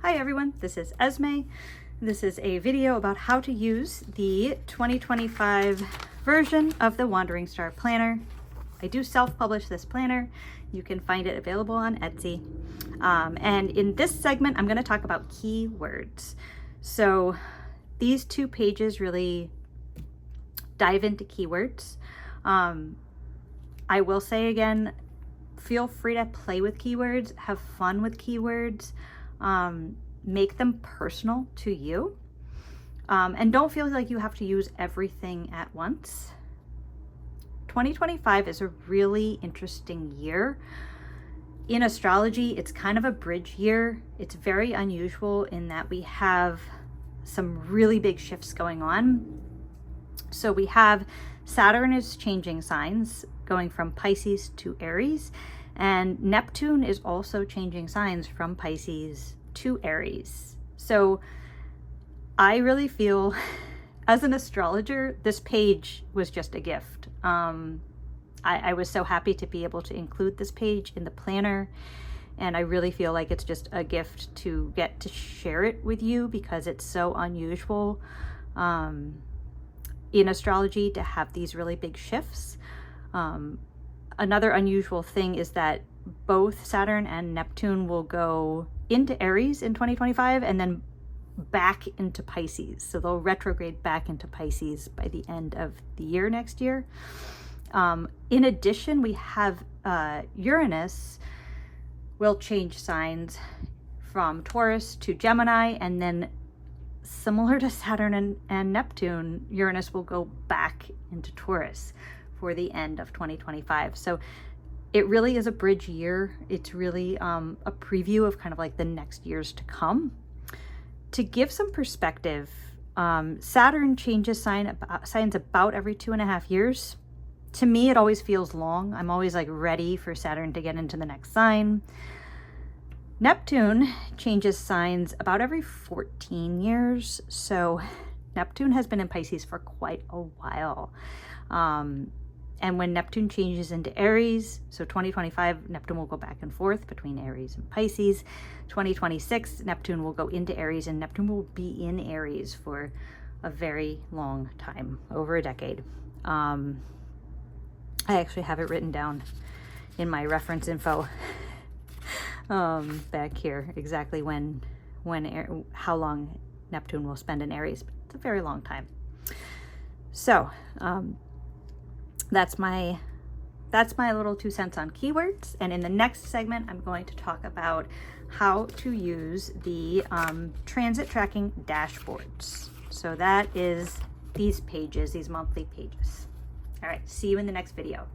Hi everyone, this is Esme. This is a video about how to use the 2025 version of the Wandering Star Planner. I do self-publish this planner. You can find it available on Etsy. And in this segment, I'm going to talk about keywords. So these 2 pages really dive into keywords. I will say again, feel free to play with keywords, have fun with keywords. Make them personal to you, and don't feel like you have to use everything at once. 2025 is a really interesting year. In astrology, it's kind of a bridge year. It's very unusual in that we have some really big shifts going on. So we have Saturn is changing signs, going from Pisces to Aries, and Neptune is also changing signs from Pisces to Aries. So I really feel, as an astrologer, this page was just a gift. I was so happy to be able to include this page in the planner, and I really feel like it's just a gift to get to share it with you because it's so unusual in astrology to have these really big shifts. Another unusual thing is that both Saturn and Neptune will go into Aries in 2025 and then back into Pisces. So they'll retrograde back into Pisces by the end of the year next year. In addition, we have Uranus will change signs from Taurus to Gemini, and then similar to Saturn and Neptune, Uranus will go back into Taurus for the end of 2025. So it really is a bridge year. It's really a preview of kind of like the next years to come. To give some perspective, Saturn changes signs about every 2.5 years. To me, it always feels long. I'm always like ready for Saturn to get into the next sign. Neptune changes signs about every 14 years. So Neptune has been in Pisces for quite a while. And when Neptune changes into Aries, so 2025, Neptune will go back and forth between Aries and Pisces. 2026, Neptune will go into Aries, and Neptune will be in Aries for a very long time, over a decade. I actually have it written down in my reference info back here, exactly how long Neptune will spend in Aries. But it's a very long time. So, that's my little 2 cents on keywords. And in the next segment, I'm going to talk about how to use the transit tracking dashboards. So that is these pages, these monthly pages. All right, see you in the next video.